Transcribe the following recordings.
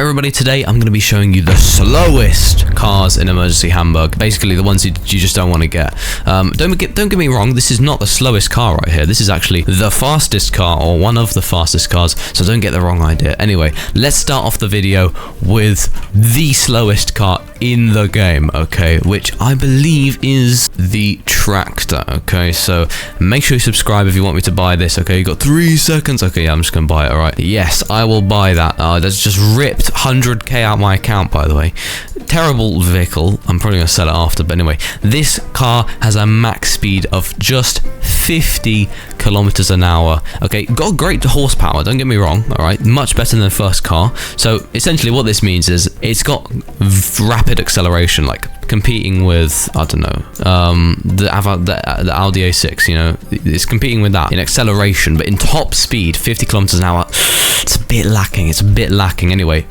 everybody, today I'm going to be showing you the slowest cars in Emergency Hamburg. Basically the ones you just don't want to get. Don't get me wrong, this is not the slowest car right here. This is actually the fastest car, or one of the fastest cars, so don't get the wrong idea. Anyway, let's start off the video with the slowest car in the game, okay, which I believe is the tractor. Okay, so make sure you subscribe if you want me to buy this. Okay, you got 3 seconds. Okay, yeah, I'm just gonna buy it. All right, yes, I will buy that. That's just ripped 100k out my account, by the way. Terrible vehicle. I'm probably gonna sell it after, but anyway, this car has a max speed of just 50 kilometers an hour. Okay, got great horsepower, don't get me wrong. All right, much better than the first car. So essentially what this means is it's got rapid acceleration, like competing with, I don't know, the Audi A6, you know, it's competing with that in acceleration, but in top speed, 50 kilometers an hour, it's a bit lacking. Anyway,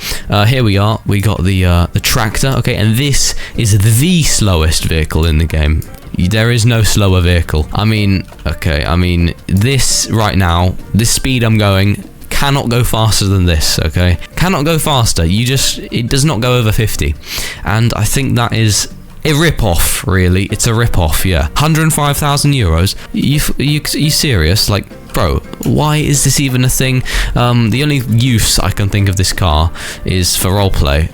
here we are, we got the tractor, okay, and this is the slowest vehicle in the game. There is no slower vehicle. I mean, okay, this right now, this speed I'm going, cannot go faster than this, okay? Cannot go faster. It does not go over 50. And I think that is a rip-off, really. It's a rip-off, yeah. 105,000 euros? You serious? Like, bro, why is this even a thing? The only use I can think of this car is for roleplay,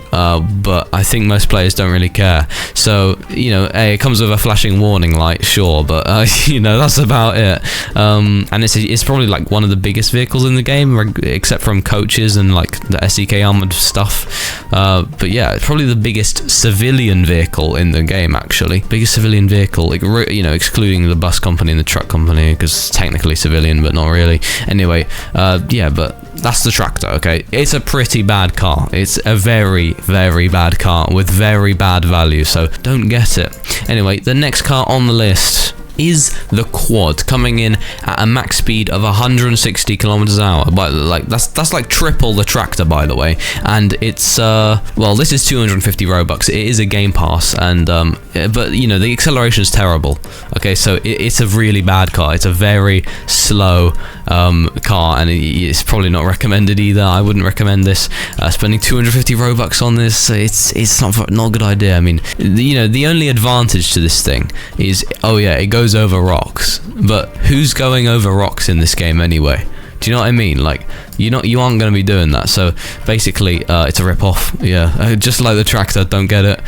but I think most players don't really care. So, you know, it comes with a flashing warning light, sure, but, you know, that's about it. And it's probably, like, one of the biggest vehicles in the game, except from coaches and, like, the SEK armored stuff. But, yeah, it's probably the biggest civilian vehicle in the game, actually. Biggest civilian vehicle, like, you know, excluding the bus company and the truck company, because technically civilian, but not really. Anyway, yeah, but that's the tractor, okay? It's a pretty bad car. It's a very, very bad car with very bad value, so don't get it. Anyway, the next car on the list is the quad, coming in at a max speed of 160 kilometers an hour. But like that's like triple the tractor, by the way. And it's well, this is 250 Robux. It is a game pass, and but you know, the acceleration is terrible. Okay, so it's a really bad car. It's a very slow car, and it's probably not recommended either. I wouldn't recommend this. Spending 250 Robux on this, it's not a good idea. I mean, you know, the only advantage to this thing is, oh yeah, it goes over rocks, but who's going over rocks in this game anyway? Do you know what I mean? Like, you aren't going to be doing that. So basically, it's a rip-off. Yeah, just like the tractor. Don't get it.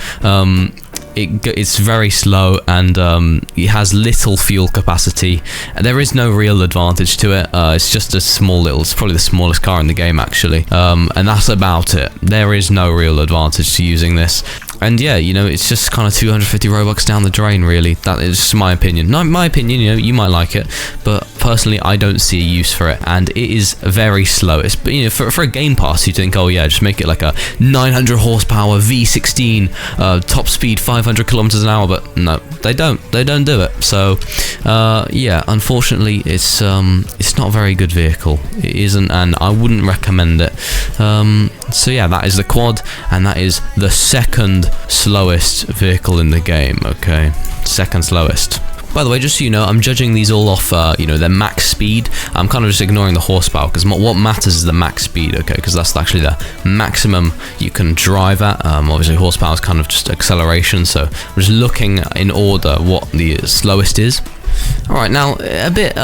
It's very slow, and it has little fuel capacity. There is no real advantage to it. It's just a small little, it's probably the smallest car in the game, actually. And that's about it. There is no real advantage to using this. And yeah, you know, it's just kind of 250 Robux down the drain, really. That is just my opinion. Not my opinion, you know, you might like it, but personally, I don't see a use for it, and it is very slow. It's, you know, for a game pass, you think, oh yeah, just make it like a 900 horsepower V16, top speed 500 kilometers an hour, but no, they don't do it. So yeah, unfortunately, it's not a very good vehicle. It isn't, and I wouldn't recommend it. So yeah, that is the quad, and that is the second slowest vehicle in the game. Okay, second slowest. By the way, just so you know, I'm judging these all off, you know, their max speed. I'm kind of just ignoring the horsepower, because what matters is the max speed, okay? Because that's actually the maximum you can drive at. Obviously, horsepower is kind of just acceleration, so I'm just looking in order what the slowest is. All right, now, a bit,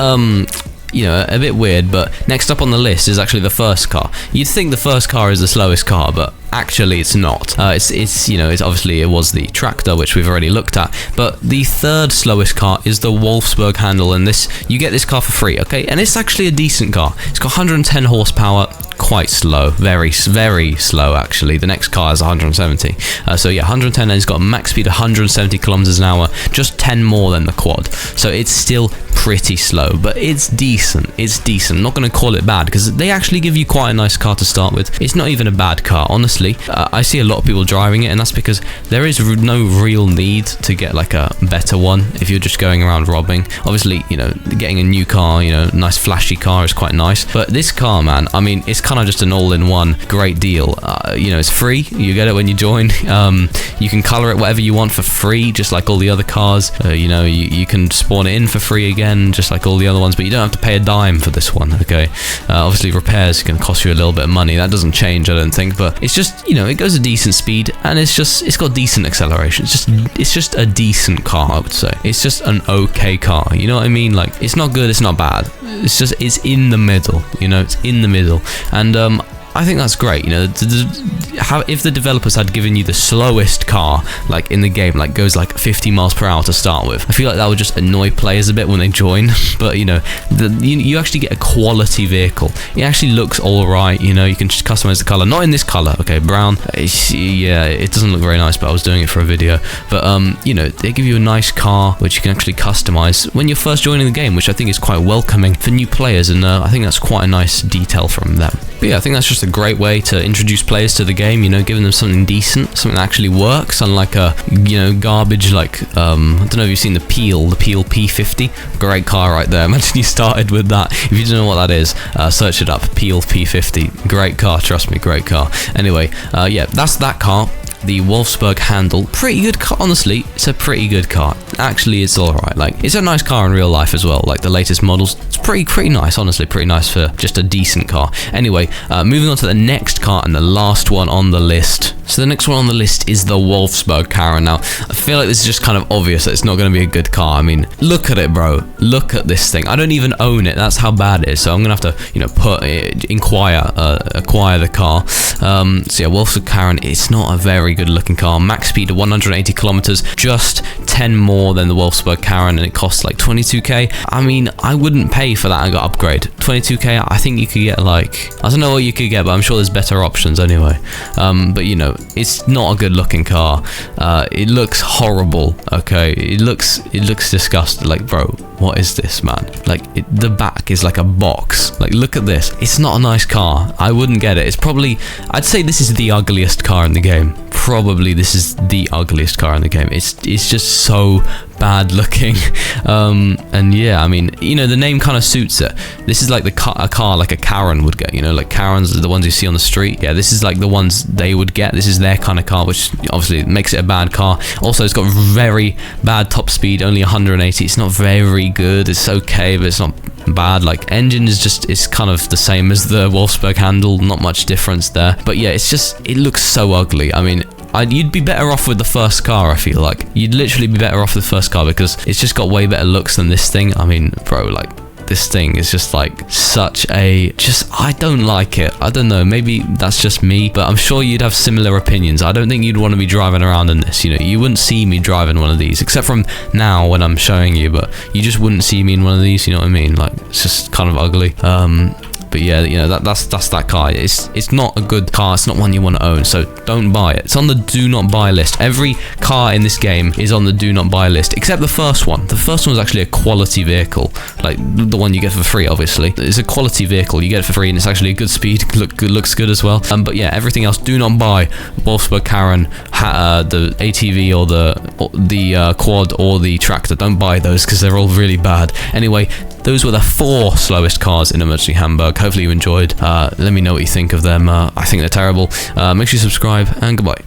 you know, a bit weird, but next up on the list is actually the first car. You'd think the first car is the slowest car, but actually it's not. It's you know, it was the tractor, which we've already looked at, but the third slowest car is the Wolfsburg Handle, and you get this car for free, okay? And it's actually a decent car. It's got 110 horsepower, quite slow, very slow actually. The next car is 170. So yeah, 110, and it's got a max speed of 170 kilometers an hour, just 10 more than the quad. So it's still pretty slow, but it's decent. I'm not going to call it bad, because they actually give you quite a nice car to start with. It's not even a bad car, honestly. I see a lot of people driving it, and that's because there is no real need to get like a better one if you're just going around robbing. Obviously, you know, getting a new car, you know, nice flashy car is quite nice, but this car, man, I mean, it's kind of just an all-in-one great deal. You know, it's free. You get it when you join. You can color it whatever you want for free, just like all the other cars. You know, you can spawn it in for free again, just like all the other ones, but you don't have to pay a dime for this one, okay? Obviously, repairs can cost you a little bit of money. That doesn't change, I don't think, but it's just, you know, it goes a decent speed, and it's got decent acceleration. It's just a decent car, I would say. It's just an okay car, you know what I mean? Like, it's not good, it's not bad. It's in the middle, you know, it's in the middle. And I think that's great, you know, if the developers had given you the slowest car, like in the game, like goes like 50 miles per hour to start with, I feel like that would just annoy players a bit when they join. But, you know, you actually get a quality vehicle. It actually looks alright, you know, you can just customize the color. Not in this color, okay, brown. Yeah, it doesn't look very nice, but I was doing it for a video. But, you know, they give you a nice car, which you can actually customize when you're first joining the game, which I think is quite welcoming for new players, and I think that's quite a nice detail from them. But yeah, I think that's just a great way to introduce players to the game, you know, giving them something decent, something that actually works, unlike a, you know, garbage like, I don't know if you've seen the Peel P50. Great car right there. Imagine you started with that. If you don't know what that is, search it up. Peel P50. Great car, trust me, great car. Anyway, yeah, that's that car. The Wolfsburg Handle, pretty good car, honestly. It's a pretty good car. Actually, it's alright. Like, it's a nice car in real life as well. Like, the latest models, it's pretty nice, honestly, pretty nice for just a decent car. Anyway, moving on to the next car and the last one on the list. So the next one on the list is the Wolfsburg Karen. Now, I feel like this is just kind of obvious that it's not going to be a good car. I mean, look at it, bro. Look at this thing. I don't even own it. That's how bad it is. So I'm going to have to, you know, acquire the car. So yeah, Wolfsburg Karen, it's not a very good looking car. Max speed of 180 kilometers, just 10 more than the Wolfsburg Karen, and it costs like 22k. I mean, I wouldn't pay for that upgrade. 22k, I think you could get like, I don't know what you could get, but I'm sure there's better options anyway. But you know, it's not a good looking car. It looks horrible, okay? It looks disgusting. Like, bro, what is this, man? Like, the back is like a box. Like, look at this. It's not a nice car. I wouldn't get it. It's probably, I'd say this is the ugliest car in the game. Probably this is the ugliest car in the game. It's just so bad looking. And yeah, I mean, you know, the name kind of suits it. This is like a car like a Karen would get, you know, like Karens are the ones you see on the street. Yeah, this is like the ones they would get. This is their kind of car, which obviously makes it a bad car. Also, it's got very bad top speed, only 180. It's not very good. It's okay, but it's not bad. Like, engine is just, it's kind of the same as the Wolfsburg Handle, not much difference there. But yeah, it's just, it looks so ugly. I mean, you'd be better off with the first car, I feel like. You'd literally be better off with the first car because it's just got way better looks than this thing. I mean, bro, like, this thing is just like such a, I don't like it. I don't know, maybe that's just me, but I'm sure you'd have similar opinions. I don't think you'd want to be driving around in this, you know. You wouldn't see me driving one of these, except from now when I'm showing you, but you just wouldn't see me in one of these, you know what I mean? Like, it's just kind of ugly. But yeah, you know, that's that car. It's not a good car. It's not one you want to own, so don't buy it. It's on the do not buy list. Every car in this game is on the do not buy list, except the first one. The first one is actually a quality vehicle, like the one you get for free, obviously. It's a quality vehicle. You get it for free, and it's actually a good speed. Looks good as well. But yeah, everything else, do not buy. Wolfsburg Karen, the ATV or the quad or the tractor. Don't buy those because they're all really bad. Anyway, those were the 4 slowest cars in Emergency Hamburg. Hopefully you enjoyed. Let me know what you think of them. I think they're terrible. Make sure you subscribe, and goodbye.